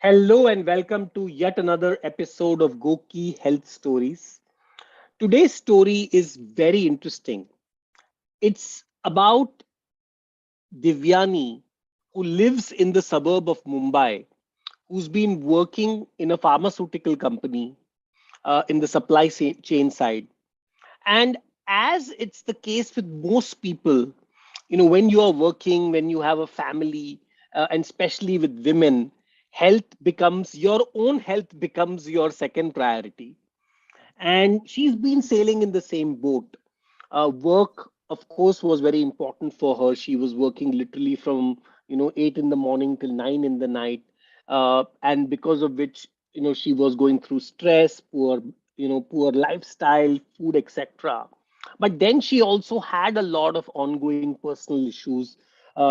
Hello and welcome to yet another episode of GOQii Health Stories. Today's story is very interesting. It's about Devyani, who lives in the suburb of Mumbai, who's been working in a pharmaceutical company in the supply chain side. And as it's the case with most people, when you are working, when you have a family, and especially with women, your own health becomes your second priority. And she's been sailing in the same boat. Work, of course, was very important for her. She was working literally from 8 in the morning till 9 in the night, and because of which she was going through stress, poor lifestyle, food, etc. But then she also had a lot of ongoing personal issues.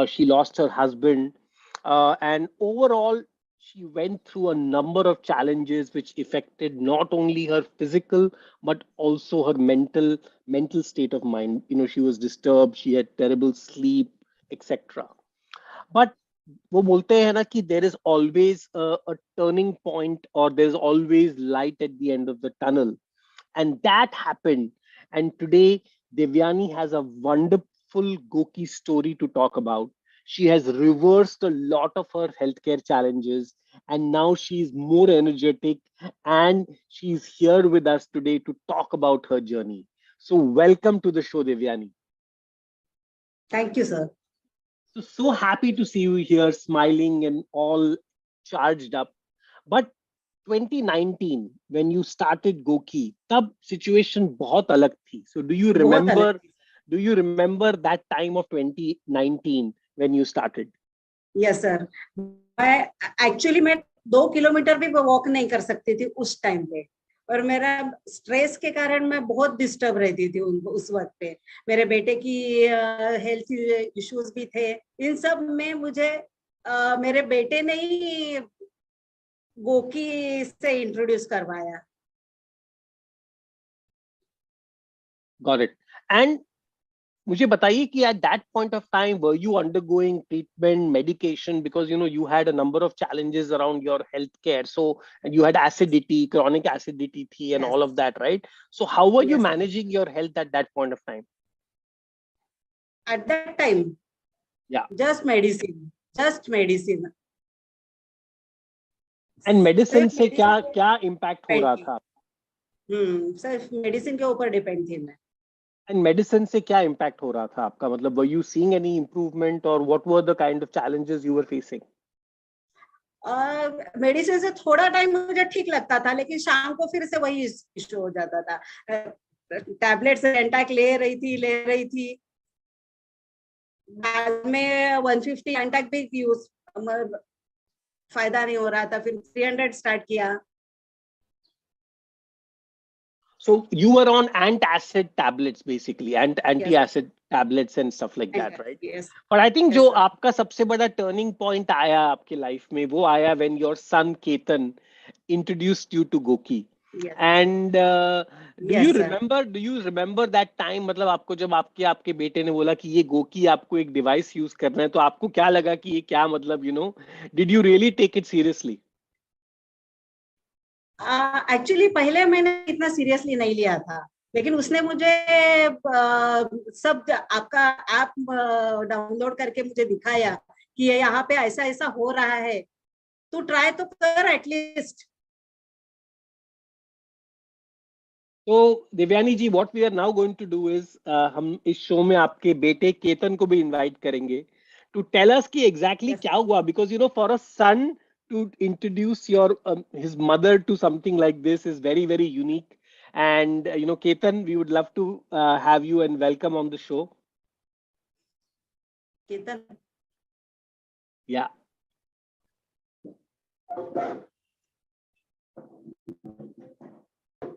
She lost her husband, and overall she went through a number of challenges which affected not only her physical but also her mental state of mind. She was disturbed, she had terrible sleep, etc. But वो बोलते हैं ना कि there is always a turning point, or there's always light at the end of the tunnel, and that happened. And today, Devyani has a wonderful GOQii story to talk about. She has reversed a lot of her healthcare challenges, and now she's more energetic, and she's here with us today to talk about her journey. So, welcome to the show, Devyani. Thank you, sir. So happy to see you here, smiling and all charged up. But 2019, when you started GOQii, तब situation बहुत अलग थी. So बहुत अलग थी. do you remember that time of 2019 when you started? Yes, sir. मैं 2 kilometre भी walk नहीं कर सकती थी उस टाइम पे, और मेरा स्ट्रेस के कारण मैं बहुत डिस्टर्ब रहती थी उस वक्त पे. मेरे बेटे की हेल्थ इश्यूज भी थे. इन सब में मुझे मेरे बेटे ने ही GOQii से इंट्रोड्यूस करवाया. Got it. And मुझे बताइए कि at that point of time, were you undergoing treatment, medication, because you had a number of challenges around your healthcare. So you had acidity, chronic acidity थी, and Yes. all of that, right? So how were you Yes, sir. managing your health at that point of time? At that time, Yeah. just medicine. And medicine सिर्फ से क्या medicine क्या impact हो पे रहा depend था? थी. सिर्फ मेडिसिन के ऊपर डिपेंड थी मैं. And medicine से क्या impact हो रहा था आपका? मतलब were you seeing any improvement, or what were the kind of challenges you were facing? Medicine से थोड़ा टाइम मुझे ठीक लगता था, लेकिन शाम को फिर से वही इश्यू हो जाता था. टैबलेट्स एंटाक ले रही थी. बाद में 150 एंटाक भी यूज, फायदा नहीं हो रहा था. फिर 300 स्टार्ट किया. So you were on antacid tablets, basically, and Yes. anti-acid tablets and stuff like that, right? Yes. But I think Yes, जो sir. आपका सबसे बड़ा turning point आया आपके life में, वो आया when your son Ketan introduced you to GOQii. Yes. And do Yes, you sir. remember that time? मतलब आपको जब आपके बेटे ने बोला कि ये GOQii आपको एक device use करना है, तो आपको क्या लगा कि ये क्या, मतलब did you really take it seriously? Actually पहले मैंने इतना सीरियसली नहीं लिया था, लेकिन उसने मुझे सब आपका ऐप डाउनलोड करके मुझे दिखाया कि ये यहाँ पे ऐसा ऐसा हो रहा है, तू ट्राई तो कर एटलीस्ट. तो देवयानी जी, what we are now going to do is हम इस शो में आपके बेटे केतन को भी इनवाइट करेंगे to tell us कि exactly Yes. क्या हुआ, because for a son to introduce his mother to something like this is very, very unique. And Ketan, we would love to have you and welcome on the show. Ketan. Yeah.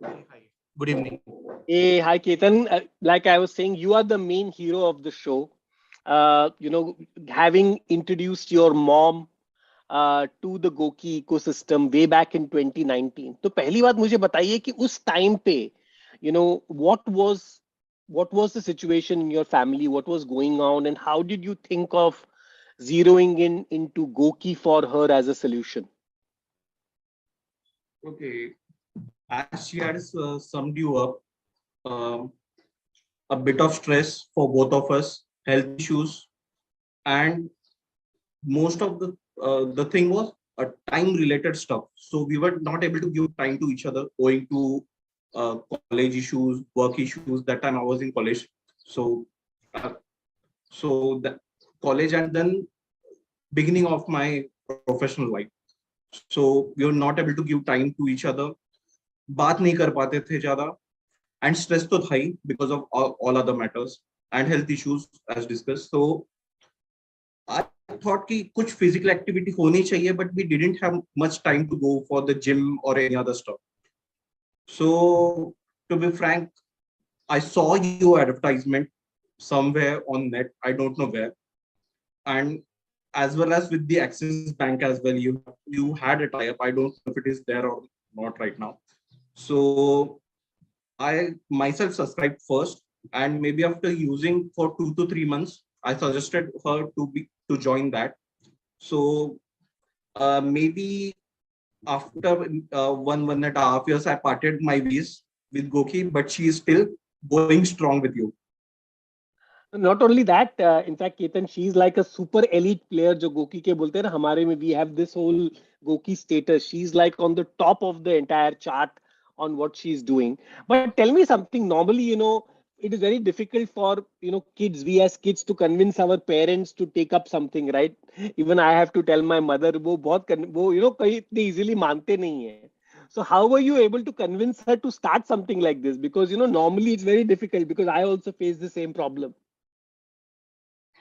Hi. Good evening. Hey, hi Ketan. Like I was saying, you are the main hero of the show. Having introduced your mom to the GOQii ecosystem way back in 2019. तो पहली बात मुझे बताइए कि उस time पे, what was the situation in your family, what was going on, and how did you think of zeroing into GOQii for her as a solution? Okay, as she had summed you up, um, a bit of stress for both of us, health issues, and most of the thing was a time related stuff. So we were not able to give time to each other owing to college issues, work issues. That time I was in college, so uh, so the college and then beginning of my professional life. So we were not able to give time to each other. बात नहीं कर पाते थे ज्यादा, and stress तो था ही because of all other matters and health issues as discussed. So I thought कि कुछ physical activity होनी चाहिए, but we didn't have much time to go for the gym or any other stuff. So to be frank, I saw your advertisement somewhere on net. I don't know where, and as well as with the Axis Bank as well. You had a tie-up. I don't know if it is there or not right now. So I myself subscribed first, and maybe after using for 2 to 3 months, I suggested her to join that. So maybe after 1.5 years, I parted my ways with GOQii, but she is still going strong with you. Not only that, in fact, Ketan, she's like a super elite player. जो गोकी के बोलते हैं ना, हमारे में we have this whole Goki status. She's like on the top of the entire chart on what she's doing. But tell me something. Normally, it is very difficult for kids. We as kids to convince our parents to take up something, right? Even I have to tell my mother. वो बहुत वो कहीं इतने easily मानते नहीं है. So how were you able to convince her to start something like this? Because normally it's very difficult because I also face the same problem.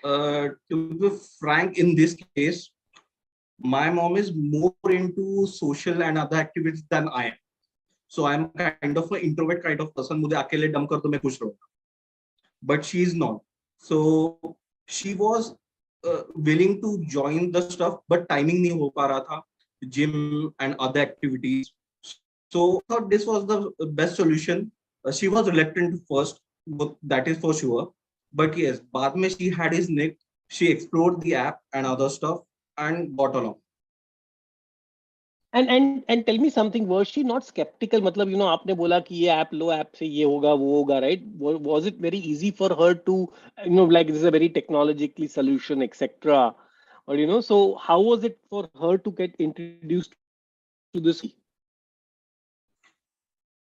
To be frank, in this case, my mom is more into social and other activities than I am. So I'm kind of an introvert kind of person. मुझे अकेले डम कर तो मैं खुश रहूंगा. But she is not. So she was willing to join the stuff, but timing नहीं हो पा रहा था, gym and other activities. So I thought this was the best solution. She was reluctant first, but that is for sure. But yes, बाद में she had his nick. She explored the app and other stuff and got along. And tell me something, was she not skeptical? मतलब आपने बोला कि ये app लो, app से ये होगा वो होगा, right? Was it very easy for her to like this is a very technologically solution, etc. Or so how was it for her to get introduced to this whole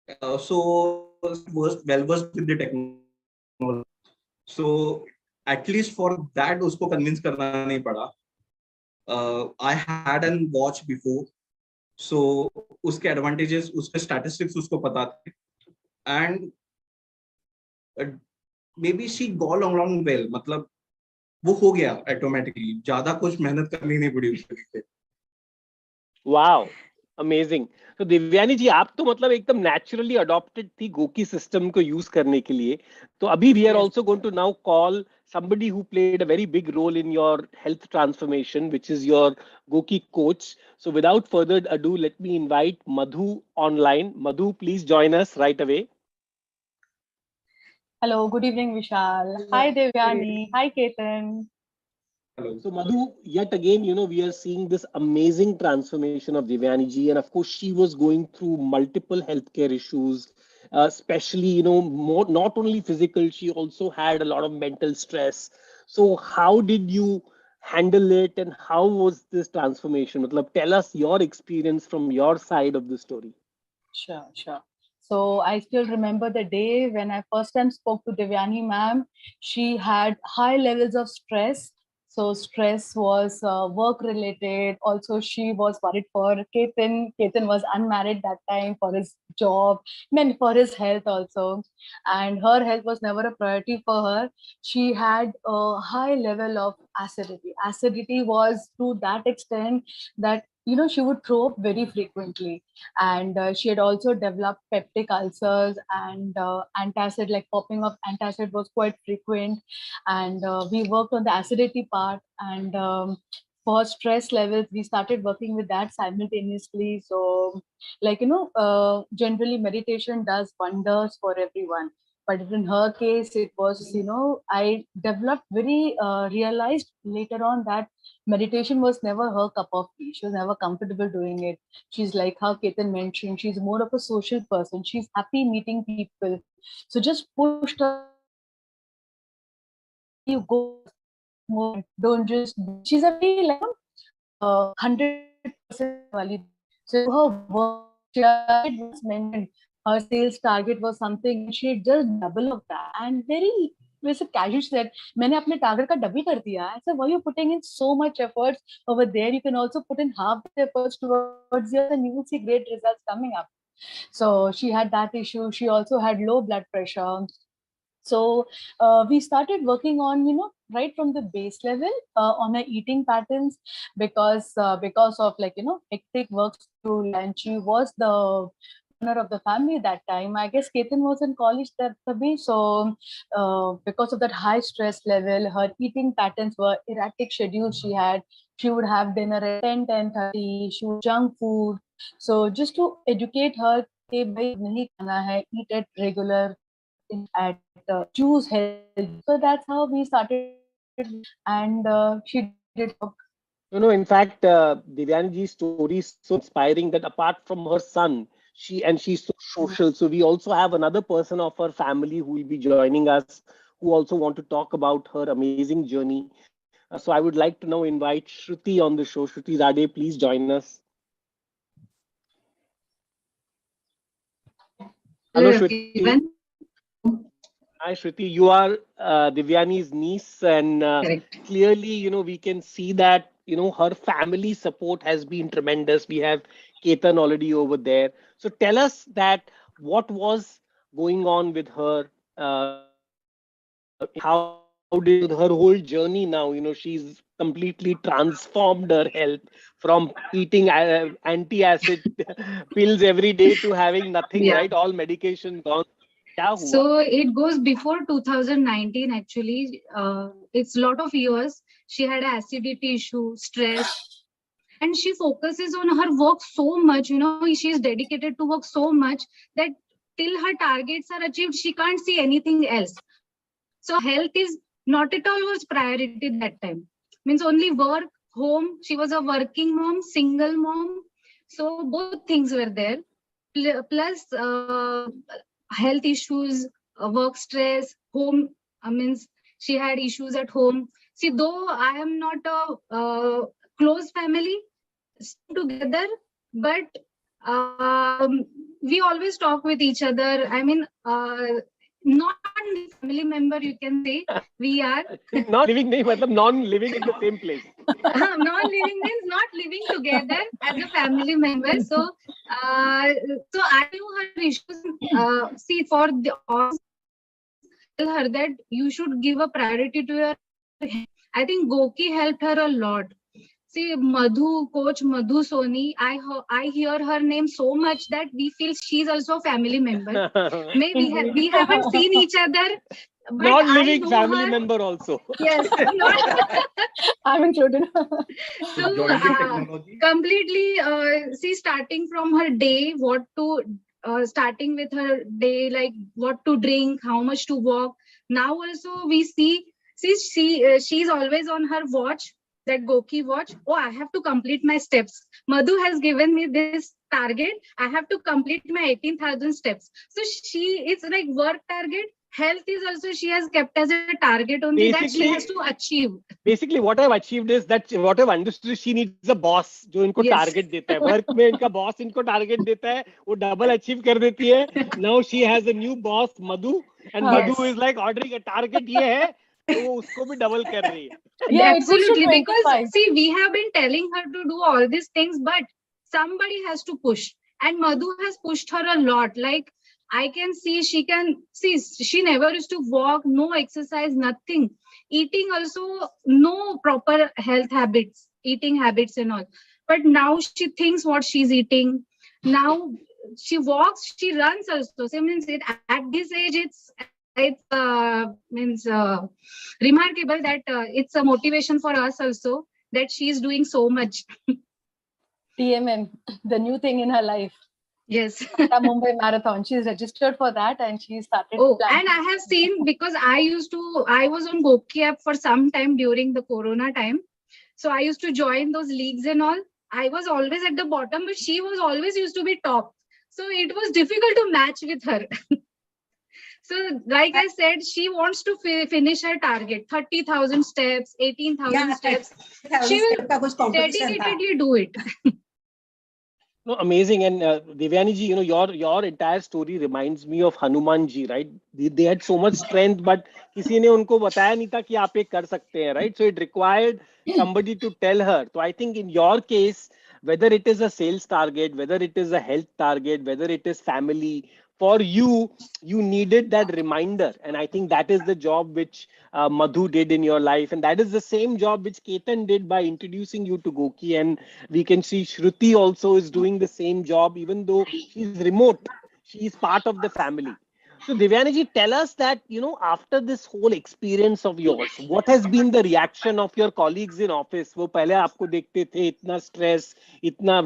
thing? So she was well versed with the technology. So at least for that उसको convince करना नहीं पड़ा. I had an watch before, so उसके advantages, उसके statistics उसको पता थे, and maybe she got along well. मतलब वो हो गया automatically. ज्यादा कुछ मेहनत करनी नहीं पड़ी उसके लिए. Wow, amazing. तो दिव्यानी जी, आप तो मतलब एकदम नेचुरली अडॉप्टेड थी गोकी सिस्टम को यूज करने के लिए. तो अभी we are Yes. Also going to now call somebody who played a very big role in your health transformation, which is your GOQii coach. So without further ado, let me invite Madhu online. Madhu, please join us right away. Hello, good evening, Vishal. Hi, Devyani. Hi, Ketan. Hello. So Madhu, yet again, we are seeing this amazing transformation of Devyani ji, and of course, she was going through multiple healthcare issues, especially more not only physical, she also had a lot of mental stress. So how did you handle it, and how was this transformation? Matlab, tell us your experience from your side of the story. Sure, sure. So I still remember the day when I first time spoke to Devyani ma'am. She had high levels of stress. So stress was work related. Also, she was worried for Ketan. Ketan was unmarried that time for his job, meant for his health also. And her health was never a priority for her. She had a high level of acidity. Acidity was to that extent that she would throw up very frequently, and she had also developed peptic ulcers, and antacid, like popping of antacid was quite frequent. And we worked on the acidity part, and for stress levels we started working with that simultaneously. So, like generally meditation does wonders for everyone. But in her case, it was, I developed realized later on that meditation was never her cup of tea. She was never comfortable doing it. She's like how Ketan mentioned, she's more of a social person. She's happy meeting people. So just pushed her to you go more, don't just, she's a very like 100% wali. So her work, she target was mentioned, her sales target was something, and she just double of that. And very वैसे casual said, मैंने अपने target का double कर दिया. I said, why are you putting in so much efforts over there? You can also put in half the efforts towards yours, and you will see great results coming up. So she had that issue. She also had low blood pressure. So we started working on, right from the base level on her eating patterns, because of like, hectic work schedule, and she was the owner of the family that time. I guess Ketan was in college that way. So because of that high stress level, her eating patterns were erratic schedules she had. She would have dinner at 10:30. She would junk food. So just to educate her, कि भाई नहीं खाना है, eat at regular, at choose health. So that's how we started, and she did it. In fact, Devyaniji's story is so inspiring that apart from her son, she's so social. So we also have another person of her family who will be joining us, who also want to talk about her amazing journey. So I would like to now invite Shruti on the show. Shruti Zade, please join us. Hello, Shruti. Hi, Shruti. You are Devyani's niece, and clearly, we can see that, her family support has been tremendous. We have Ketan already over there. So tell us that what was going on with her, how did her whole journey now, she's completely transformed her health from eating anti-acid pills every day to having nothing, right? All medication gone. So it goes before 2019 actually. It's a lot of years. She had an acidity issue, stress, and she focuses on her work so much. She is dedicated to work so much that till her targets are achieved, she can't see anything else. So health is not at all was priority that time. Means only work, home. She was a working mom, single mom. So both things were there. Plus health issues, work stress, home. Means she had issues at home. See, though I am not a close family together, but we always talk with each other. I mean, not family member, you can say. We are not living, non-living in the same place. Non-living means not living together as a family member. So I knew her issues. See, for the tell her that you should give a priority to your health. I think GOQii helped her a lot. See, Coach Madhu Soni, I hear her name so much that we feel she's also a family member. Maybe we haven't seen each other. But non-living family member also. Yes, I'm included. So completely, see, starting from her day, starting with her day, like what to drink, how much to walk. Now also we see she's always on her watch, that GOQii watch. Oh, I have to complete my steps. Madhu has given me this target. I have to complete my 18,000 steps. So it's like work target. Health is also she has kept as a target only, that she has to achieve. Basically, what I've achieved is that what I've understood, she needs a boss जो इनको target देता है. Work में इनका boss इनको target देता है, वो double achieve कर देती है. Now she has a new boss, Madhu, and Madhu is like ordering a target ये है, तो वो उसको भी double कर रही है. Yeah, absolutely, because see, we have been telling her to do all these things, but somebody has to push, and Madhu has pushed her a lot. Like, I can see she never used to walk, no exercise, nothing. Eating also, no proper health habits, eating habits and all. But now she thinks what she's eating. Now she walks, she runs also. So means at this age, it's remarkable that it's a motivation for us also that she is doing so much. TMM, the new thing in her life. Yes. Tata Mumbai Marathon. She's registered for that and she started Oh, planning. and I have seen, because I was on GOQii app for some time during the Corona time. So I used to join those leagues and all. I was always at the bottom, but she was always used to be top. So it was difficult to match with her. So, like I said, she wants to finish her target 30,000 steps, 18,000 Yeah, steps. 30,000 She will step का कुछ competition था. dedicatedly do it. No, amazing. And Devyani ji, your entire story reminds me of Hanuman ji, right? They had so much strength, but किसी ने उनको बताया नहीं था कि आप ये कर सकते हैं, right? So it required somebody to tell her. So I think in your case, whether it is a sales target, whether it is a health target, whether it is family, for you, you needed that reminder. And I think that is the job which Madhu did in your life. And that is the same job which Ketan did by introducing you to GOQii. And we can see Shruti also is doing the same job, even though she's remote. She is part of the family. So Devyani ji, tell us that, after this whole experience of yours, what has been the reaction of your colleagues in office? वो पहले आपको देखते थे इतना stress, इतना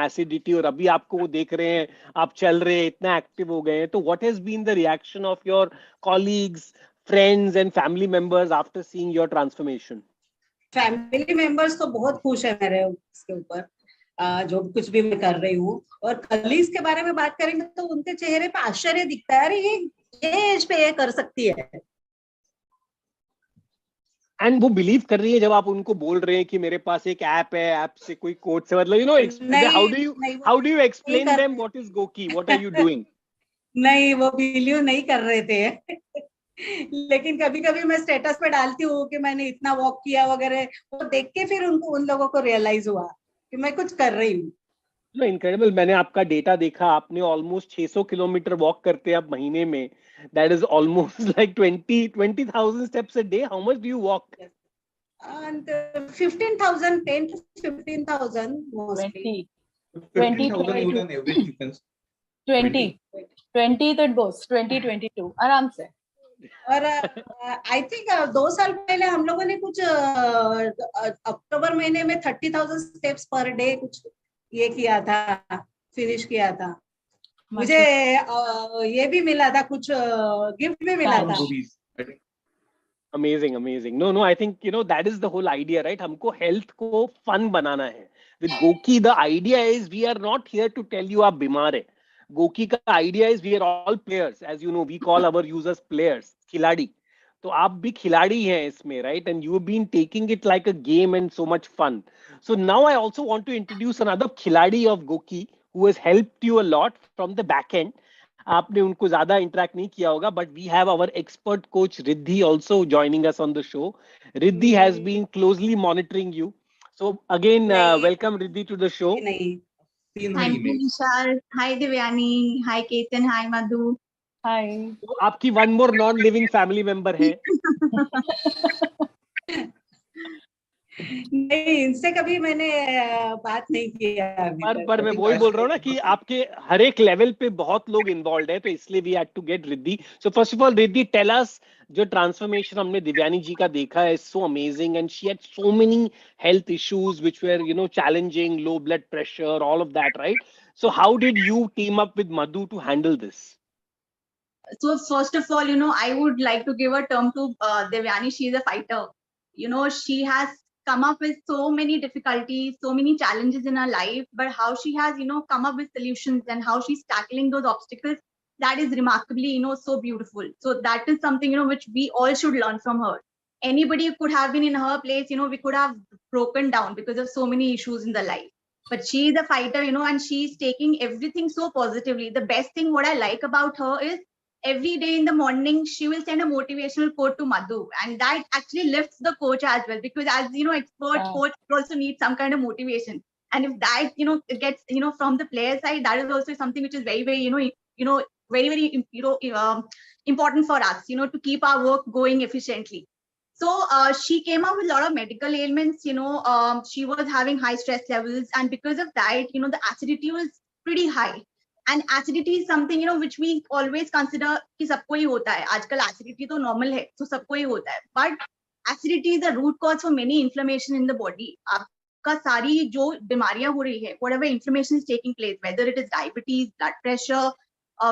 acidity, और अभी आपको वो देख रहे हैं, आप चल रहे हैं, इतना active हो गए हैं. तो what has been the reaction of your colleagues, friends and family members after seeing your transformation? Family members तो बहुत खुश है मेरे इसके ऊपर, जो कुछ भी मैं कर रही हूँ. और कलीग्स के बारे में बात करेंगे तो उनके चेहरे पे आश्चर्य दिखता है, अरे ये एज पे ये कर सकती है. एंड वो बिलीव कर रही है जब आप उनको बोल रहे हैं कि मेरे पास एक ऐप है, ऐप से कोई कोच से, मतलब how do you explain them what is GOQii, what are you doing? नहीं, वो बिलीव नहीं कर रहे थे. लेकिन कभी कभी मैं स्टेटस पे डालती हूँ कि मैंने इतना वॉक किया वगैरह, वो देख के फिर उन लोगों को रियलाइज हुआ कि मैं कुछ कर रही हूँ. इनक्रेडिबल. मैंने आपका डेटा देखा, आपने ऑलमोस्ट 600 किलोमीटर वॉक करते हैं आप महीने में. That is almost like 20,000 steps a day. How much do you walk? And 15,000, 10 to 15,000 mostly. 15,000 even an average you can 20 तो it goes 2022 आराम से. और आई थिंक 2 साल पहले हम लोगों ने कुछ अक्टूबर महीने में 30,000 स्टेप्स पर डे कुछ ये किया था, फिनिश किया था. मुझे ये भी मिला था, कुछ गिफ्ट भी मिला था. Amazing. No, I think that is the whole idea, right? हमको health को fun बनाना है. With GOQii, the idea is we are not here to tell you आप बीमार है. GOQii का idea is we are all players. As you know, we call our users players, खिलाड़ी. तो आप भी खिलाड़ी हैं इसमें, right? And you've been taking it like a game and so much fun. So now I also want to introduce another खिलाड़ी of GOQii who has helped you a lot from the back end. आपने उनको ज्यादा interact नहीं किया होगा, but we have our expert coach Riddhi also joining us on the show. Riddhi has been closely monitoring you. So again welcome Riddhi to the show. Thank you, Vishal. Hi, Devyani. Hi, Ketan. Hi, Madhu. Hi. आपकी one more non living family member है. नहीं, इनसे कभी मैंने बात नहीं किया. पर मैं वही बोल रहा हूँ ना कि आपके हर एक लेवल पे बहुत लोग इन्वॉल्व है, तो इसलिए we had to get Riddhi. So first of all Riddhi, tell us, जो ट्रांसफॉर्मेशन हमने दिव्यानी जी का देखा है, so amazing, and she had so many health issues which were challenging, low blood pressure, all of that, right? So how did you team up with Madhu to handle this? So first of all, I would like to give a term to Devyani. She is a fighter. She has come up with so many difficulties, so many challenges in her life, but how she has, come up with solutions and how she's tackling those obstacles, that is remarkably, so beautiful. So that is something, which we all should learn from her. Anybody could have been in her place, we could have broken down because of so many issues in the life. But she is a fighter, and she's taking everything so positively. The best thing what I like about her is every day in the morning, she will send a motivational quote to Madhu, and that actually lifts the coach as well, because as expert coach also needs some kind of motivation. And if that, gets, from the player side, that is also something which is very, very, very, very, important for us, to keep our work going efficiently. So she came up with a lot of medical ailments, she was having high stress levels, and because of that, the acidity was pretty high. And acidity is something, which we always consider कि सबको ही होता है. आजकल acidity तो normal है, तो सबको ही होता है. But acidity is the root cause for many inflammation in the body. आपका उसका सारी जो बीमारियां हो रही है, whatever inflammation is taking place, whether it is diabetes, blood pressure,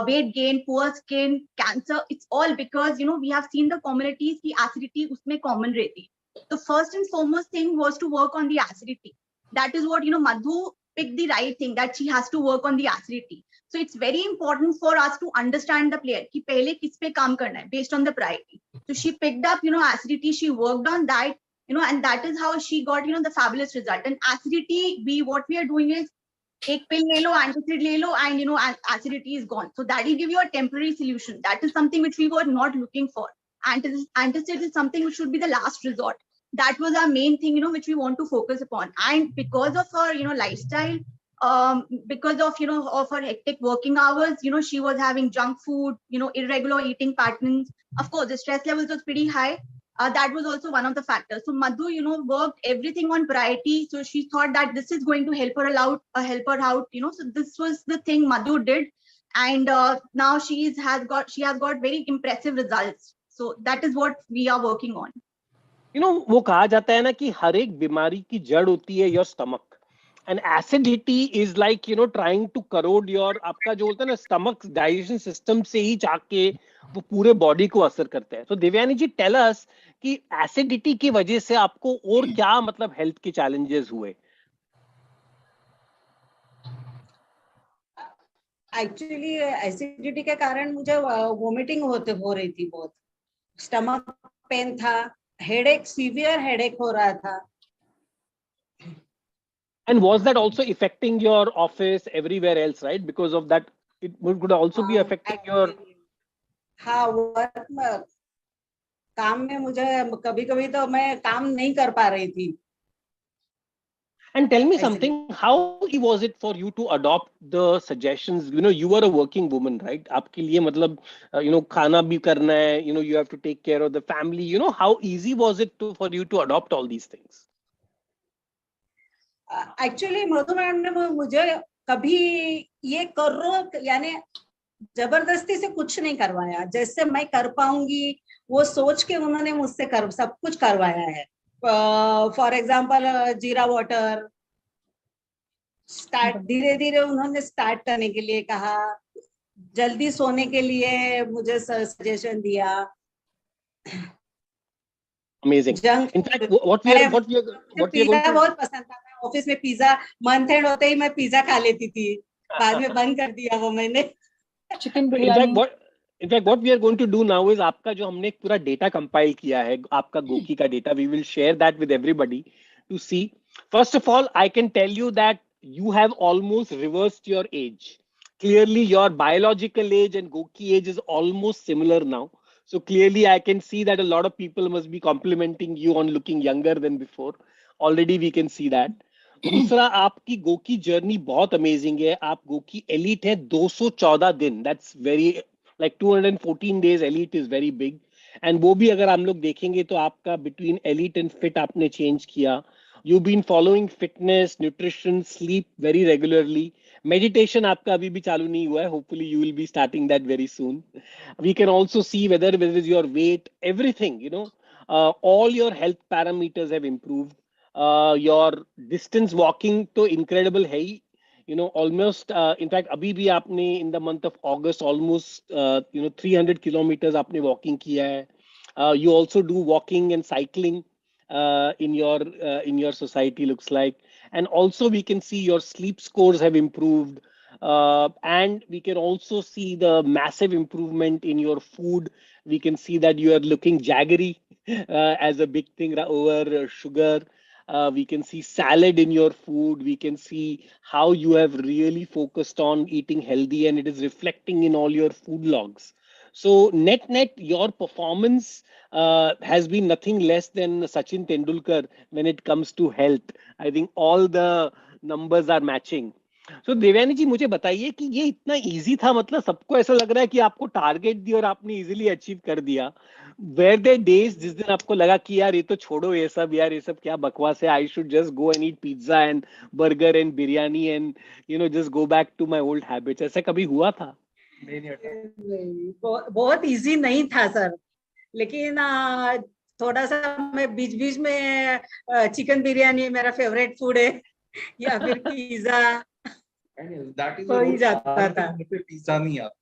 weight gain, poor skin, cancer, it's all because we have seen the commonalities की acidity उसमें common रहती है. The first and foremost thing was to work on the acidity. That is what Madhu picked the right thing, that she has to work on the acidity. So it's very important for us to understand the player कि पहले किस पे काम करना है based on the priority. So she picked up acidity, she worked on that, and that is how she got the fabulous result. And acidity, what we are doing is एक pill ले लो, antacid ले लो, and acidity is gone. So that will give you a temporary solution. That is something which we were not looking for. Antacid is something which should be the last resort. That was our main thing, which we want to focus upon. And because of her, lifestyle, because of of her hectic working hours, she was having junk food, irregular eating patterns. Of course, the stress levels was pretty high. That was also one of the factors. So Madhu, worked everything on priority. So she thought that this is going to help her out. So this was the thing Madhu did, and now she has got very impressive results. So that is what we are working on. वो कहा जाता है ना कि हर एक बीमारी की जड़ होती है your stomach. And acidity is like trying to corrode your आपका जो होता है ना stomach digestion system से ही जाके वो पूरे बॉडी को असर करता है. तो देवयानी जी, टेल अस कि एसिडिटी की वजह से आपको और क्या मतलब हेल्थ के चैलेंजेस हुए. एक्चुअली एसिडिटी के कारण मुझे वोमिटिंग हो रही थी, बहुत स्टमक पेन था, हेडेक, सीवियर हेडेक हो रहा था. And was that also affecting your office everywhere else, right? Because of that, it could also be affecting your. हाँ, वर्क में, काम में मुझे कभी-कभी तो मैं काम नहीं कर पा रही थी. And tell me something, how easy was it for you to adopt the suggestions? You were a working woman, right? आपके लिए मतलब, खाना भी करना है, you have to take care of the family. How easy was it for you to adopt all these things? Actually Madhu ma'am ने मुझे कभी ये करो यानी जबरदस्ती से कुछ नहीं करवाया. जैसे मैं कर पाऊंगी वो सोच के उन्होंने मुझसे सब कुछ करवाया है. फॉर एग्जाम्पल जीरा वाटर स्टार्ट, धीरे धीरे उन्होंने स्टार्ट करने के लिए कहा. जल्दी सोने के लिए मुझे सजेशन दिया. Amazing. In fact, what we are बहुत पसंद था. मैं ऑफिस में पिज्जा, मंथ एंड होते ही मैं पिज्जा खा लेती थी. बाद में बंद कर दिया वो मैंने. Chicken biryani. In fact, what we are going to do now is आपका जो हमने एक पूरा डेटा कंपाइल किया है, आपका गोकी का data, we will share that with everybody to see. First of all, I can tell you that you have almost reversed your age. Clearly, your biological age and Goki age is almost similar now. So clearly, I can see that a lot of people must be complimenting you on looking younger than before. Already, we can see that. दूसरा, आपकी Goki journey बहुत amazing है. आप Goki elite है 214 दिन. That's very like 214 days elite is very big. And वो भी अगर हम लोग देखेंगे तो आपका between elite and fit आपने change किया. You've been following fitness, nutrition, sleep very regularly. Meditation आपका अभी भी चालू नहीं हुआ है. Hopefully you will be starting that very soon. We can also see whether it is your weight, everything, all your health parameters have improved. Your distance walking तो incredible है ही. Almost, in fact, अभी भी आपने in the month of August almost 300 kilometers आपने walking किया है. You also do walking and cycling in your society, looks like. And also we can see your sleep scores have improved. And we can also see the massive improvement in your food. We can see that you are looking jaggery as a big thing over sugar. We can see salad in your food. We can see how you have really focused on eating healthy, and it is reflecting in all your food logs. So net, your performance has been nothing less than Sachin Tendulkar when it comes to health. I think all the numbers are matching. So Devyani जी, मुझे बताइए कि ये इतना easy था, मतलब सबको ऐसा लग रहा है कि आपको टारगेट दिया और आपने इजीली अचीव कर दिया. Were there days जिस दिन आपको लगा कि यार ये तो छोड़ो, ये सब यार, ये सब क्या बकवास है, I should just go and eat pizza and burger and biryani and just go back to my old habits? ऐसा कभी हुआ था? बहुत इजी नहीं था सर. लेकिन थोड़ा सा मैं बीच बीच में चिकन बिरयानी मेरा फेवरेट फूड है या फिर पिज्जा That is हो a ही rule. जाता बाहर के था. घर पे पिज्जा नहीं आता.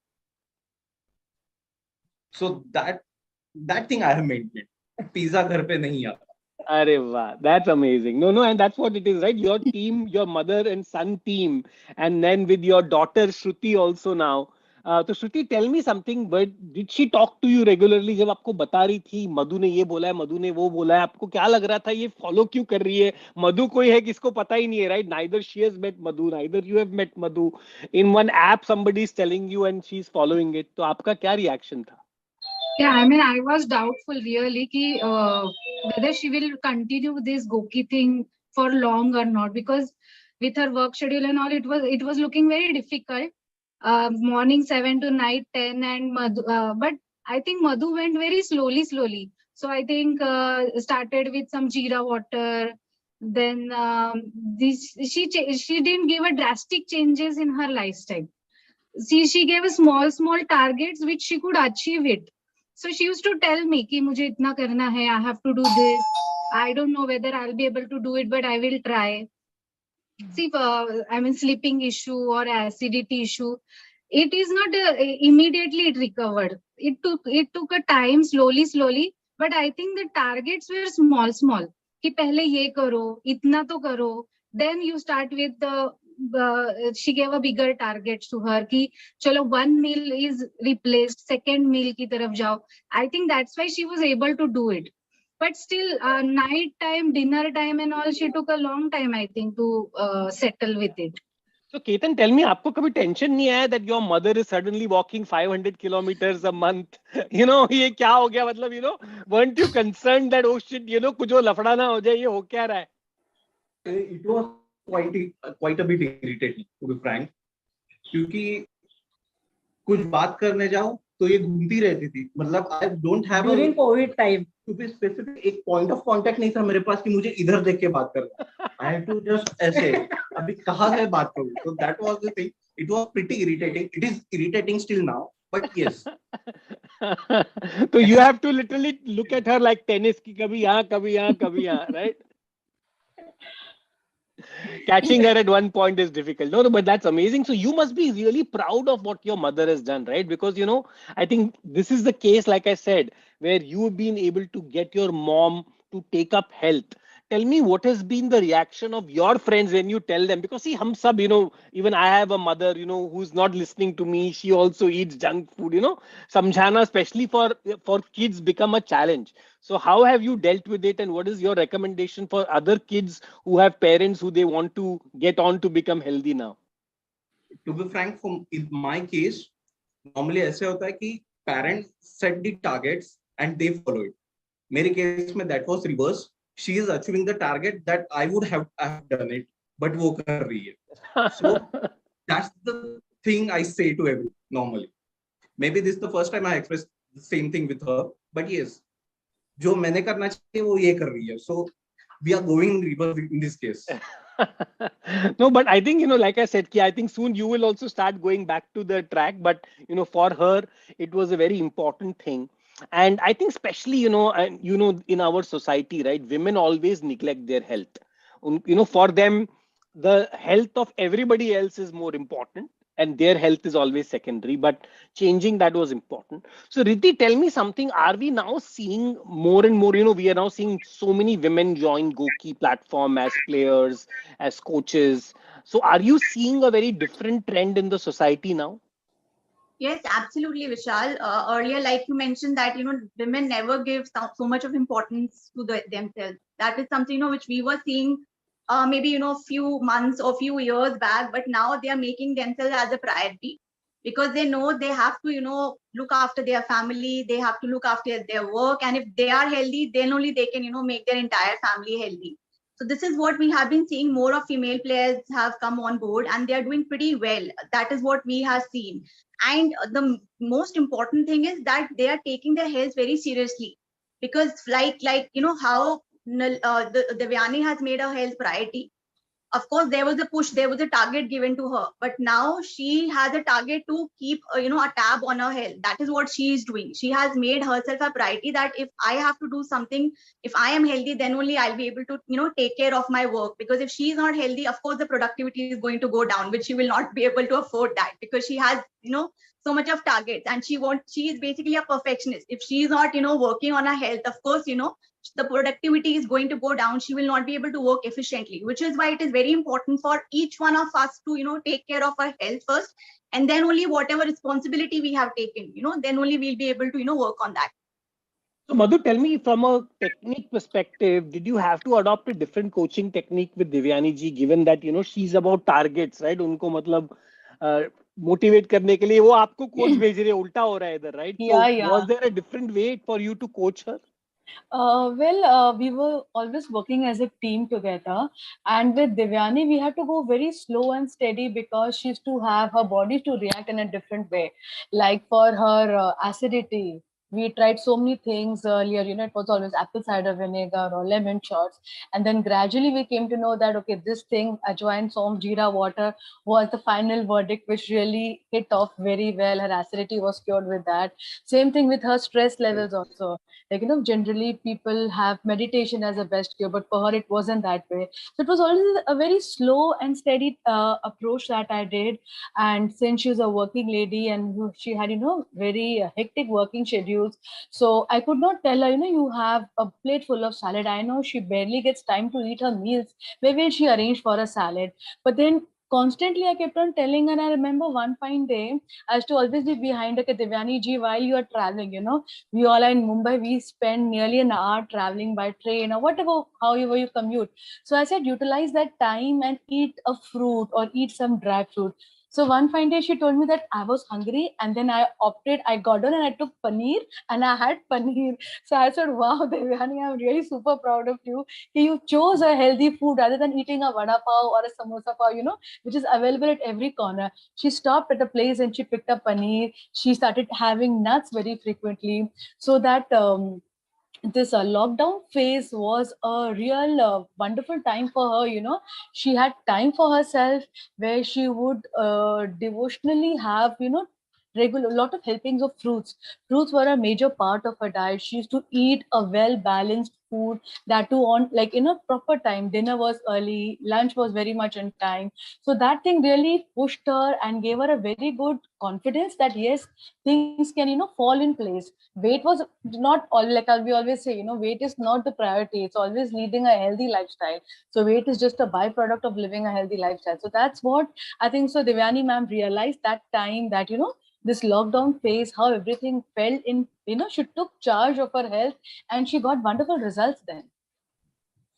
So that thing I have maintained. Pizza घर पे नहीं आता. Areva, that's amazing. No, no, and that's what it is, right? Your team, your mother and son team, and then with your daughter Shruti also now. तो Shruti, tell me something, but did she talk to you regularly? जब आपको बता रही थी मधु ने ये बोला है, मधु ने वो बोला है, आपको क्या लग रहा था ये फॉलो क्यों कर रही है? मधु कोई है किसको पता ही नहीं है, right? Neither she has met Madhu, neither you have met Madhu. In one app somebody is telling you and she is following it. तो आपका क्या रिएक्शन था? Yeah, I mean, I was doubtful really ki, whether she will continue this GOQii thing for long or not, because with her work schedule and all, it was looking very difficult. Morning 7 to night 10, and but I think Madhu went very slowly. So I think started with some jeera water. Then she didn't give a drastic changes in her lifestyle. She gave a small targets which she could achieve it. So she used to tell me कि मुझे इतना करना है, I have to do this. I don't know whether I'll be able to do it, but I will try. See, I mean, sleeping issue or acidity issue, it is not immediately it recovered. It took a time, slowly. But I think the targets were small. कि पहले ये करो, इतना तो करो. Then you start with she gave a bigger targets to her कि चलो one meal is replaced, second meal की तरफ जाओ. I think that's why she was able to do it. But still, night time, dinner time and all, she took a long time, I think, to settle with it. So Ketan, tell me, आपको कभी tension नहीं आया that your mother is suddenly walking 500 kilometers a month? You know, ये क्या हो गया? मतलब, you know, weren't you concerned that, oh shit, you know, कुछ वो लफड़ा ना हो जाए, ये हो क्या रहा है? It was quite a bit irritating, to be frank. क्योंकि कुछ बात करने जाओ तो ये घूमती रहती थी. मतलब I don't have during COVID time. To be specific, एक point of contact नहीं था मेरे पास कि मुझे इधर देख के बात करना. I had to just ऐसे अभी कहाँ से बात करूँ? So that was the thing. It was pretty irritating. It is irritating still now, but yes. So you have to literally look at her like tennis की कभी यहाँ, right? Catching her at one point is difficult. No, but that's amazing. So you must be really proud of what your mother has done, right? Because, you know, I think this is the case, like I said, where you've been able to get your mom to take up health. Tell me, what has been the reaction of your friends when you tell them? Because see, hum sab, you know, even I have a mother, you know, who's not listening to me. She also eats junk food, you know. Samjhana, especially for kids, become a challenge. So how have you dealt with it, and what is your recommendation for other kids who have parents who they want to get on to become healthy now? To be frank, in my case, normally ऐसे होता है कि parents set the targets and they follow it. मेरे case में that was reverse. She is achieving the target that I would have done it, but वो कर रही है. So that's the thing I say to everyone normally. Maybe this is the first time I expressed the same thing with her, but yes, जो मैंने करना चाहिए वो ये कर रही है. So we are going reverse in this case. No, but I think, you know, like I said, I think soon you will also start going back to the track. But, you know, for her, it was a very important thing. And I think especially, you know, in our society, right, women always neglect their health. You know, for them, the health of everybody else is more important, and their health is always secondary. But changing that was important. So Riddhi, tell me something. Are we now seeing more and more, you know, we are now seeing so many women join GOQii platform as players, as coaches. So are you seeing a very different trend in the society now? Yes, absolutely, Vishal. Earlier, like you mentioned that, women never give so much of importance to themselves. That is something, which we were seeing maybe, few months or few years back, but now they are making themselves as a priority because they know they have to, look after their family, they have to look after their work. And if they are healthy, then only they can, make their entire family healthy. So this is what we have been seeing. More of female players have come on board and they are doing pretty well. That is what we have seen. And the most important thing is that they are taking their health very seriously because like how the Devyani has made a health priority. Of course, there was a push, there was a target given to her, but now she has a target to keep, a tab on her health. That is what she is doing. She has made herself a priority that if I have to do something, if I am healthy, then only I'll be able to, take care of my work. Because if she is not healthy, of course, the productivity is going to go down, which she will not be able to afford that, because she has, so much of targets, and she is basically a perfectionist. If she is not, working on her health, of course, the productivity is going to go down. She will not be able to work efficiently, which is why it is very important for each one of us to, take care of our health first, and then only whatever responsibility we have taken, then only we'll be able to, work on that. So Madhu, tell me from a technique perspective, did you have to adopt a different coaching technique with Devyani ji, given that she's about targets, right? उनको मतलब motivate करने के लिए वो आपको coach भेज रहे हैं, उल्टा हो रहा है इधर, right? So Yeah. was there a different way for you to coach her? We were always working as a team together, and with Devyani, we had to go very slow and steady because she used to have her body to react in a different way. Like for her acidity, we tried so many things earlier. It was always apple cider vinegar or lemon shots, and then gradually we came to know that okay, this thing, ajwain, som, jeera water, was the final verdict, which really hit off very well. Her acidity was cured with that. Same thing with her stress levels also. Like, generally people have meditation as a best cure, but for her, it wasn't that way. So it was always a very slow and steady approach that I did. And since she was a working lady and she had, very hectic working schedules, so I could not tell her, you have a plate full of salad. I know she barely gets time to eat her meals. Where will she arrange for a salad? But then constantly I kept on telling her. And I remember one fine day, I used to always be behind her, Devyani ji, while you are traveling, we all are in Mumbai, we spend nearly an hour traveling by train or whatever, however you commute. So I said, utilize that time and eat a fruit or eat some dry fruit. So one fine day, she told me that I was hungry, and then I got on and I took paneer and I had paneer. So I said, wow, Devyani, I'm really super proud of you. You chose a healthy food rather than eating a vada pav or a samosa pav, which is available at every corner. She stopped at a place and she picked up paneer. She started having nuts very frequently, so that this lockdown phase was a real wonderful time for her. She had time for herself, where she would devotionally have, regular lot of helpings of fruits were a major part of her diet. She used to eat a well balanced food, that too on like proper time. Dinner was early, lunch was very much on time. So that thing really pushed her and gave her a very good confidence that yes, things can fall in place. Weight was not all, like we always say, weight is not the priority. It's always leading a healthy lifestyle. So weight is just a byproduct of living a healthy lifestyle. So that's what I think. So Devyani ma'am realized that time that this lockdown phase, how everything fell in, she took charge of her health and she got wonderful results then.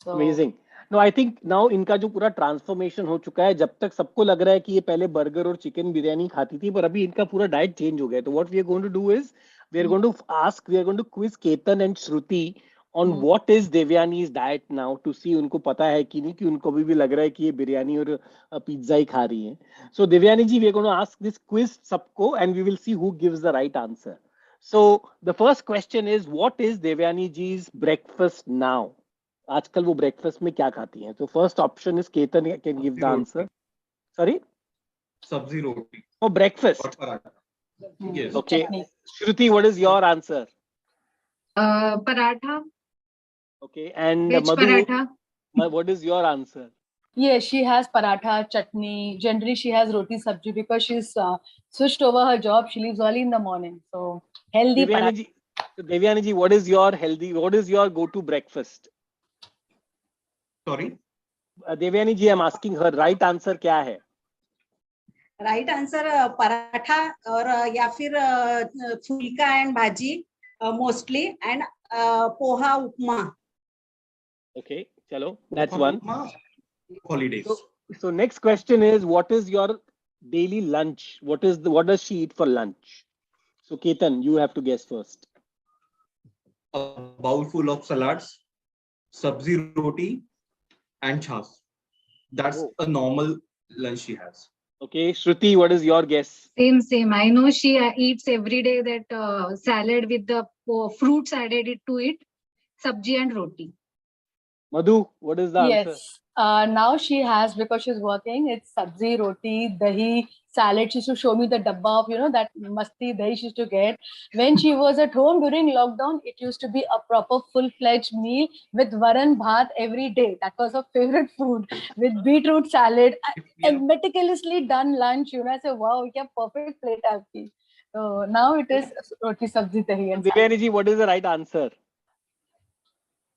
So Amazing. No, I think now इनका जो पूरा transformation हो चुका है, जब तक सबको लग रहा है कि ये पहले बर्गर और चिकन बिरयानी खाती थी, पर अभी इनका पूरा डाइट चेंज हो गया है. तो what we are going to do is we are going to quiz Ketan and Shruti on what is Devyani's diet now, to see उनको पता है कि नहीं, कि उनको अभी भी लग रहा है कि ये बिरयानी और पिज्जा ही खा रही हैं. So Devyani ji, we are going to ask this quiz सबको and we will see who gives the right answer. So the first question is, what is Devyani ji's breakfast now? आजकल वो breakfast में क्या खाती हैं? तो first option is Ketan can give the answer. Sorry, सब्जी रोटी for breakfast. और paratha. Yes. Okay, Shruti, what is your answer? Paratha, okay, and veg Madhu, paratha. What is your answer? yes, she has paratha, chutney. Generally, she has roti sabji because she's switched over her job. She leaves early in the morning. So healthy Devyani paratha. ji, Devyani ji, what is your what is your go to breakfast? Sorry. Devyani ji, I'm asking her, right answer क्या है? Right answer paratha और या फिर फुल्का and भाजी mostly and poha upma. Okay, चलो, that's one. Holidays. So next question is, what is your daily lunch? What does she eat for lunch? So Ketan, you have to guess first. A bowl full of salads, sabzi roti, and chas. That's a normal lunch she has. Okay, Shruti, what is your guess? Same. I know she eats every day that salad with the fruits added to it, sabji and roti. Madhu, what is the answer? Yes, Now she has, because she's working, it's sabzi, roti, dahi, salad. She used to show me the dabba of, that masti dahi she used to get. When she was at home during lockdown, it used to be a proper full-fledged meal with varan bhat every day. That was her favorite food, with beetroot salad. And meticulously done lunch. I say, wow, क्या perfect plate है आपकी. So now it is roti, sabzi, dahi, and salad. Devyani ji, what is the right answer?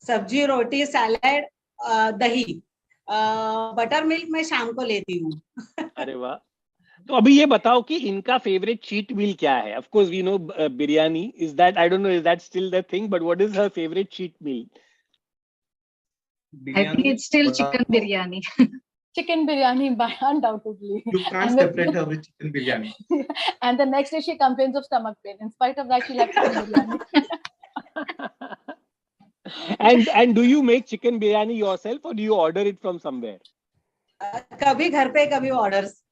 सब्जी, रोटी, salad, दही, butter milk मैं शाम को लेती हूँ. अरे वाह. तो अभी ये बताओ कि इनका फेवरेट चीट मील क्या है? Of course we know biryani. Is that, I don't know, is that still the thing? But what is her favorite cheat meal? I think it's still chicken biryani. Chicken biryani, by undoubtedly. You can't separate her with chicken biryani. And the next day she complains of stomach pain. In spite of that, she'll have chicken biryani. And do you make chicken biryani yourself or do you order it from somewhere? कभी घर पे, कभी orders.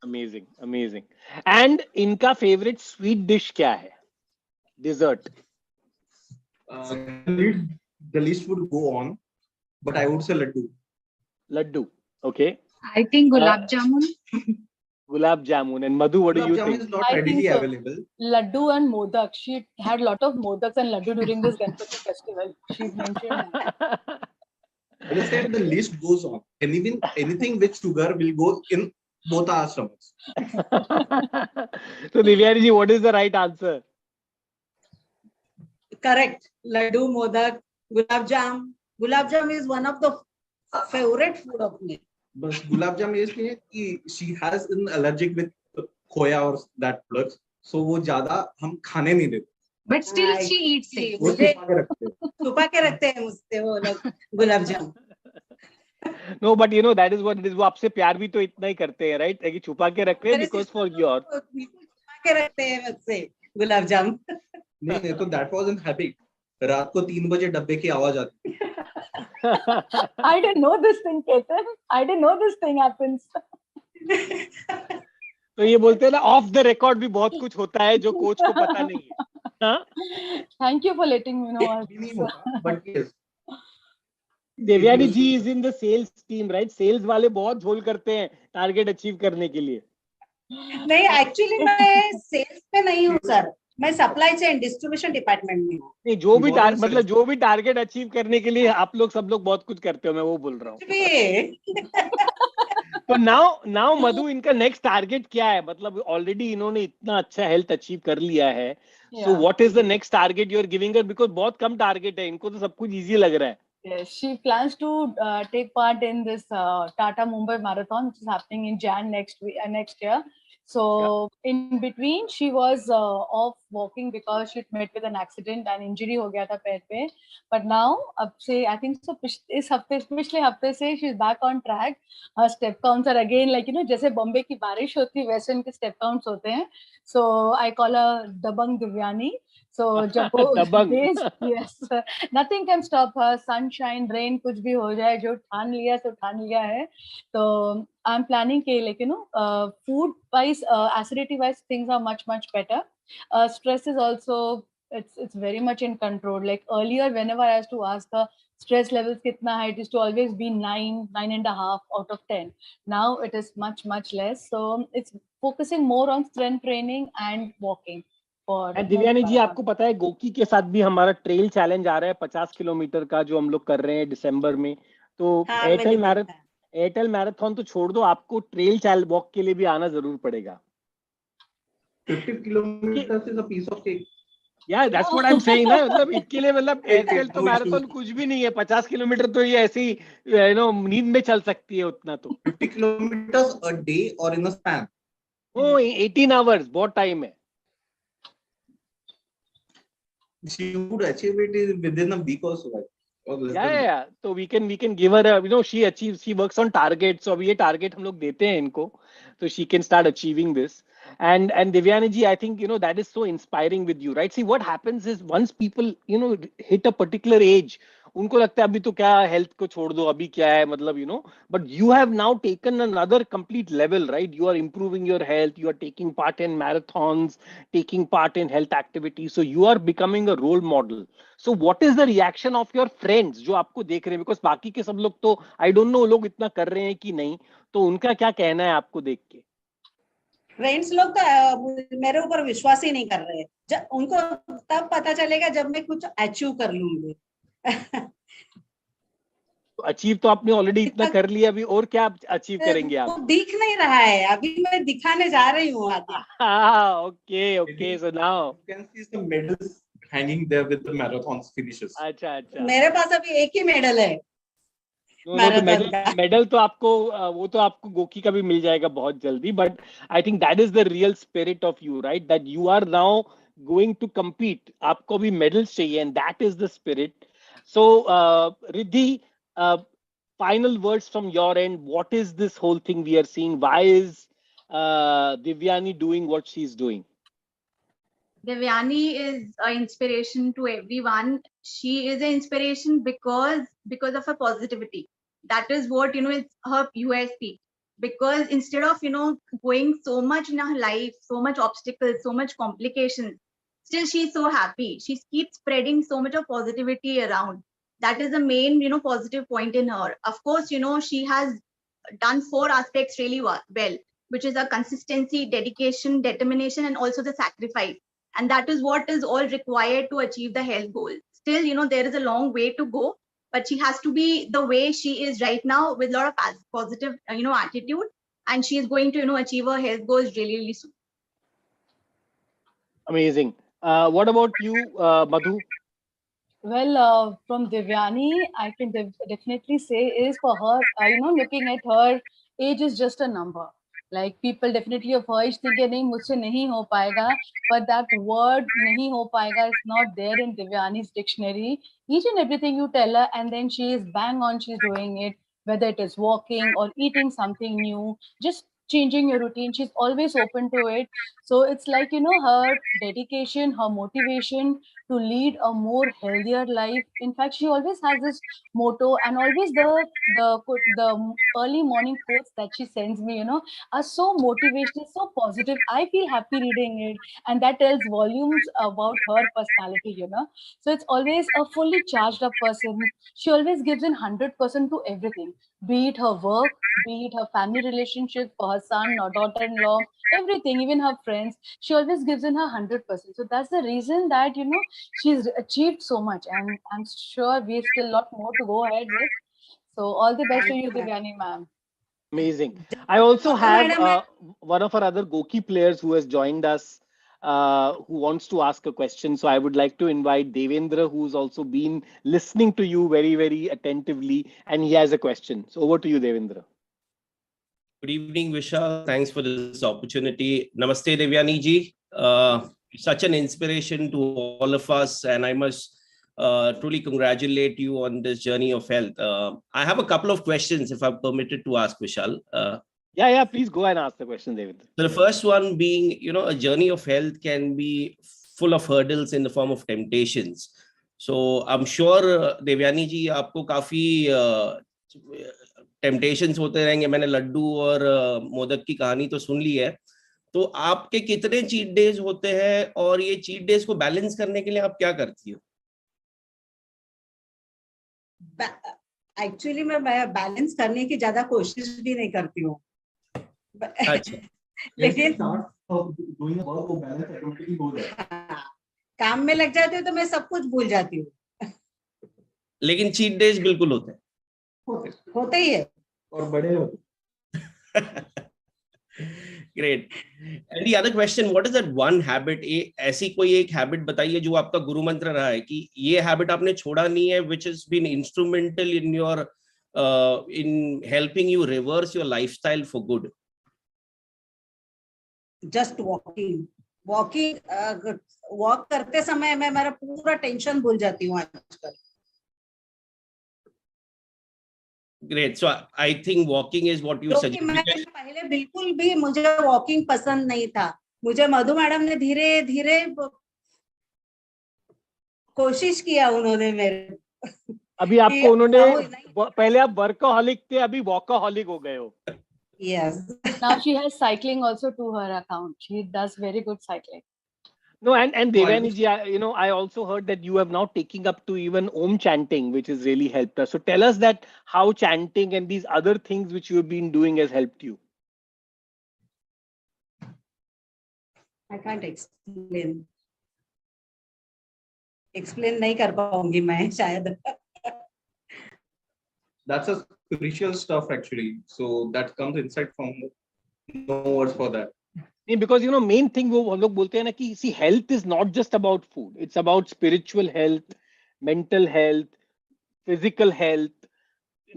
Amazing, amazing. And इनका favorite sweet dish क्या है? Dessert. The list would go on, but I would say laddu. Laddu. Okay. I think gulab jamun. Gulab jamun. And Madhu, what do you Gulab jamun think? is not I readily think so. available. Laddu and modak. She had a lot of modaks and laddu during this Ganpati festival. She's mentioned that. As I said, the list goes on. And even anything with sugar will go in both our stomachs. So Devyani ji, what is the right answer? Correct. Laddu, modak, gulab jam. Gulab jam is one of the favorite food of me. But gulab jam is कि she has an allergic with खोया or that products. So वो ज़्यादा हम खाने नहीं देते. But still she eats it. वो छुपा के रखते हैं. छुपा के रखते हैं मुझसे वो लोग गुलाब जाम. No, but that is what it is. वो आपसे प्यार भी तो इतना ही करते हैं, right? कि छुपा के रखते हैं because for your. बिल्कुल छुपा के रखते हैं मुझसे गुलाब जाम. नहीं तो that was an habit. रात को 3 बजे डब्बे की आवाज आती. I didn't know this thing, Ketan. I didn't know this thing happens. तो ये बोलते हैं ना, ऑफ द रिकॉर्ड भी बहुत कुछ होता है जो कोच को पता नहीं है. हाँ? Thank you for letting me know. नहीं होता, but yes. Devyani ji is in the sales team, right? Sales वाले बहुत झोल करते हैं टारगेट अचीव करने के लिए. नहीं, एक्चुअली मैं सेल्स में नहीं हूँ सर. मैं सप्लाई चेन डिस्ट्रीब्यूशन डिपार्टमेंट में हूँ. नहीं, जो भी टारगेट अचीव करने के लिए आप लोग सब लोग बहुत कुछ करते हो, मैं वो बोल रहा हूँ. तो नाउ मधु, इनका नेक्स्ट टारगेट क्या है? मतलब ऑलरेडी इन्होंने इतना अच्छा हेल्थ अचीव कर लिया है. So what is the next target you are giving her? Because बहुत कम टारगेट है, इनको तो सब कुछ इजी लग रहा है. Yes, she plans to take part in this Tata Mumbai Marathon, which is happening in Jan next year. So in between, she was off walking because she met with an accident and injury हो गया था पैर पे. But now, अब से I think so पिछले हफ्ते से she's back on track. Her step counts are again like जैसे बॉम्बे की बारिश होती है वैसे उनके step counts होते हैं. So I call her Dabang Devyani. So जब वो days, yes, nothing can stop her. Sunshine, rain, कुछ भी हो जाए, जो ठान लिया तो ठान लिया है. So I'm planning के food wise, acidity wise, things are much better. Stress is also it's very much in control. Like earlier, whenever I used to ask her stress levels kitna hai, it used to always be 9.5 out of 10. Now it is much less. So it's focusing more on strength training and walking. Divyani जी, आपको पता है गोकी के साथ भी हमारा trail challenge आ रहा है 50 kilometre का, जो हम लोग कर रहे हैं दिसंबर में. तो एयरटेल मैराथन तो छोड़ दो, आपको ट्रेल वॉक के लिए भी आना जरूर पड़ेगा. 50 kilometers is a piece of cake. Yeah, that's what I'm saying ना. मतलब इसके लिए एयरटेल तो मैराथन कुछ भी नहीं है. 50 किलोमीटर तो ये ऐसी नींद में चल सकती है उतना. तो 50 kilometers a day or in a span? 18 hours बहुत टाइम है. She would achieve it within a week or so. Yeah. So we can give her she works on targets. So अभी ये target हम लोग देते हैं इनको, so she can start achieving this. And Devyani ji, I think that is so inspiring with you, right? See, what happens is once people hit a particular age उनको लगता है अभी तो क्या हेल्थ को छोड़ दो, अभी क्या है, मतलब you know, but you have now taken another complete level, right? You are improving your health, you are taking part in marathons, taking part in health activities, so you are becoming a role model. So what is the reaction of your friends जो आपको देख रहे हैं? Because बाकी के सब लोग तो I don't know लोग इतना कर रहे हैं कि नहीं, तो उनका क्या कहना है आपको देख के? फ्रेंड्स लोग तो मेरे ऊपर विश्वास ही नहीं कर रहे हैं। जब उनको तब पता चलेगा जब मैं कुछ अचीव कर लूंगी। अचीव तो आपने ऑलरेडी इतना कर लिया, अभी और क्या अचीव करेंगे वो आप? दिख नहीं रहा है, अभी मैं दिखाने जा रही हूँ आगे। Okay, so now You can see some medals hanging there with the marathon finishes. अच्छा अच्छा, मेरे पास अभी एक ही मेडल है तो मैराथन का। मेडल तो आपको वो तो आपको गोकी का भी मिल जाएगा बहुत जल्दी, but I think that is the real spirit of you, right? That you are now going to compete, आपको भी मेडल्स चाहिए, and that is the spirit. So Riddhi, final words from your end. What is this whole thing we are seeing? Why is Devyani doing what she's doing? Devyani is an inspiration to everyone. She is an inspiration because of her positivity. That is what, is her USP. Because instead of, going so much in her life, so much obstacles, so much complications, still she's so happy. She keeps spreading so much of positivity around. That is the main, positive point in her. Of course, she has done 4 aspects really well, which is a consistency, dedication, determination, and also the sacrifice. And that is what is all required to achieve the health goal. Still, there is a long way to go, but she has to be the way she is right now with a lot of positive, attitude. And she is going to, achieve her health goals really, really soon. Amazing. What about you, Madhu? Well, from Devyani, I can definitely say is for her, looking at her age is just a number. Like people definitely of her age think nahi mujhse nahi ho payega, but that word nahi ho payega is not there in Devyani's dictionary. Each and everything you tell her, and then she is bang on, she's doing it, whether it is walking or eating something new, just changing your routine. She's always open to it. So it's like, her dedication, her motivation to lead a more healthier life. In fact, she always has this motto, and always the early morning quotes that she sends me, are so motivational, so positive. I feel happy reading it, and that tells volumes about her personality. So it's always a fully charged up person. She always gives in 100% to everything, be it her work, be it her family relationship, for her son or daughter-in-law, everything, even her friends. She always gives in her 100%. So that's the reason that she's achieved so much, and I'm sure we still a lot more to go ahead with. So all the best to Thank you, you, ma'am. Devyani ma'am. Amazing. I also Madhu have madam है। one of our other Goki players who has joined us, who wants to ask a question. So I would like to invite Devendra, who's also been listening to you very, very attentively, and he has a question. So over to you, Devendra. Good evening, Vishal. Thanks for this opportunity. Namaste, Devyani ji. Such an inspiration to all of us, and I must truly congratulate you on this journey of health. I have a couple of questions, if I'm permitted to ask, Vishal. Yeah, please go and ask the question, Devendra. The first one being, a journey of health can be full of hurdles in the form of temptations. So I'm sure, Devyani ji, आपको काफी temptations होते रहेंगे. मैंने लड्डू और मोदक की कहानी तो सुन ली है. तो आपके कितने चीट डेज होते हैं, और ये चीट डेज को बैलेंस करने के लिए आप क्या करती हो? एक्चुअली मैं बैलेंस करने की ज्यादा कोशिश भी नहीं करती हूँ। अच्छा. लेकिन काम में लग जाती हूँ तो मैं सब कुछ भूल जाती हूँ। लेकिन चीट डेज बिल्कुल होते हैं. होते ही है और बड़े होते. Great. And the other question, what is that one habit? ऐसी कोई एक habit बताइए जो आपका गुरु मंत्र रहा है कि ये habit आपने छोड़ा नहीं है, which has been instrumental in your in helping you reverse your lifestyle for good. Just walking walk करते समय मैं मेरा पूरा टेंशन भूल जाती हूँ आजकल. Great. So I think walking is what you क्योंकि मैं suggest. पहले बिल्कुल भी मुझे वॉकिंग पसंद नहीं था. मुझे मधु मैडम ने धीरे धीरे कोशिश किया उन्होंने मेरे अभी आपको उन्होंने पहले आप वर्कaholic थे, अभी walkaholic हो गए हो. Yes. Now she has cycling also to her account. She does very good cycling. No, and No, I Devyani ji, I also heard that you have now taken up to even Om chanting, which has really helped us. So tell us that how chanting and these other things which you have been doing has helped you. I can't explain. Explain नहीं कर पाऊंगी मैं शायद. That's a spiritual stuff actually. So that comes inside from no words for that. Because main thing वो लोग बोलते हैं ना कि see, health is not just about food. It's about spiritual health, mental health, physical health,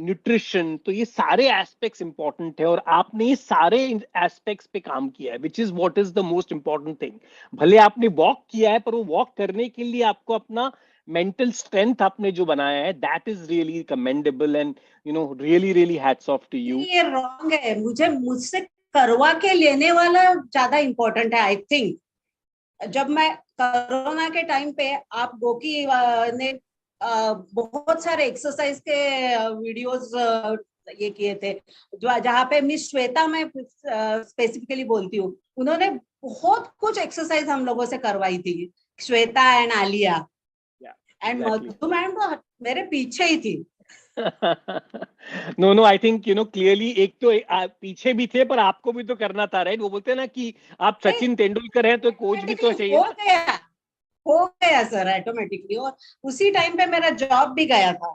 nutrition. तो ये सारे aspects important है और आपने ये सारे एस्पेक्ट्स पे काम किया है, which is what is the most important thing. भले आपने वॉक किया है पर वो वॉक करने के लिए आपको अपना मेंटल स्ट्रेंथ आपने जो बनाया है, that is really commendable and really really hats off to you. ये रॉन्ग है. मुझसे करवा के लेने वाला ज्यादा इंपॉर्टेंट है आई थिंक. जब मैं कोरोना के टाइम पे आप गोकी ने बहुत सारे एक्सरसाइज के वीडियोस ये किए थे, जहाँ पे मिस श्वेता मैं स्पेसिफिकली बोलती हूँ, उन्होंने बहुत कुछ एक्सरसाइज हम लोगों से करवाई थी, Shweta and Alia and Madhu ma'am तो मेरे पीछे ही थी. नो आई थिंक क्लियरली एक तो पीछे भी थे पर आपको भी तो करना था, राइट? वो बोलते हैं ना कि आप सचिन तेंदुलकर हैं तो कोच भी तो चाहिए. हो गया सर ऑटोमेटिकली. और उसी टाइम पे मेरा जॉब भी गया था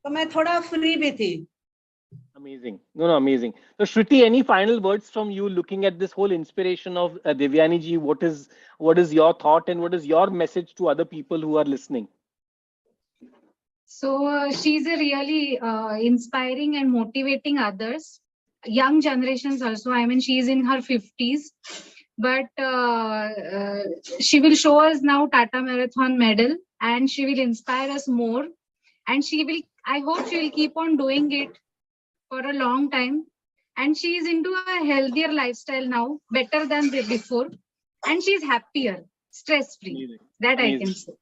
तो मैं थोड़ा फ्री भी थी. Amazing. No, amazing. So Shruti, any final words from you looking at this whole inspiration of Devyani ji? What is your thought and what is your message to other people who are listening? So she's a really inspiring and motivating others, young generations also. I mean, she's in her 50s, but she will show us now Tata Marathon medal, and she will inspire us more. And I hope she will keep on doing it for a long time. And she is into a healthier lifestyle now, better than before. And she's happier, stress-free. That I can say.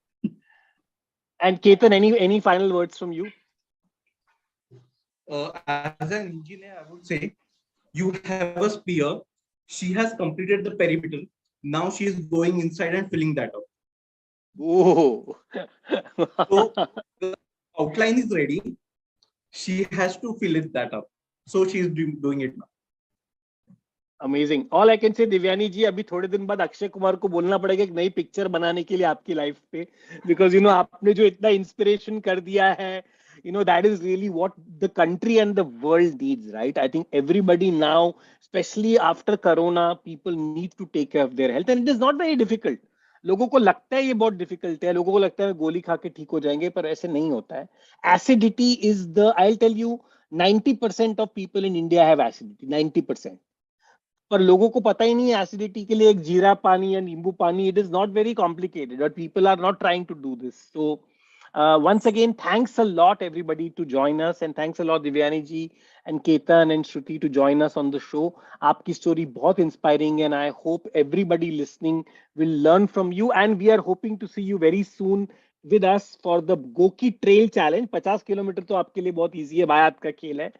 And Ketan, any final words from you? As an engineer, I would say you have a spear. She has completed the perimeter. Now she is going inside and filling that up. Oh. So the outline is ready. She has to fill that up. So she is doing it now. Amazing. All I can say, Devyani ji, अभी थोड़े दिन बाद अक्षय कुमार को बोलना पड़ेगा एक नई picture बनाने के लिए आपकी लाइफ पे, because आपने जो इतना इंस्पिरेशन कर दिया है, that is really what the country and the world needs, right? I think everybody now, especially after corona, people need to take care of their health and it is not very difficult. लोगों को लगता है ये बहुत difficult है, लोगों को लगता है गोली खा के ठीक हो जाएंगे, पर ऐसे नहीं होता है. Acidity is the, I'll tell you, 90% of people in India have acidity, 90%. पर लोगों को पता ही नहीं है एसिडिटी के लिए एक जीरा पानी या नींबू पानी. It is not very complicated but people are not trying to do this. So once again, thanks a lot everybody to join us, and thanks a lot Devyani ji and Ketan and Shruti to join us on the show. Aapki story बहुत inspiring and I hope everybody listening will learn from you, and we are hoping to see you very soon with us for the GOQii Trail Challenge. 50 kilometre तो आपके लिए बहुत easy है, बायात का खेल है.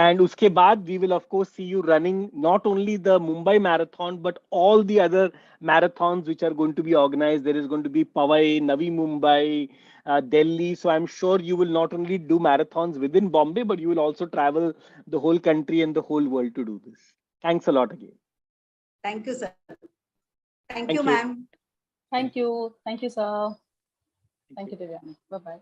And उसके बाद we will of course see you running not only the Mumbai Marathon but all the other marathons which are going to be organized. There is going to be Powai, Navi Mumbai, Delhi. So I'm sure you will not only do marathons within Bombay, but you will also travel the whole country and the whole world to do this. Thanks a lot again. Thank you, sir. Thank you, ma'am. Thank you. Thank you, sir. Thank you, Devyani. Bye-bye.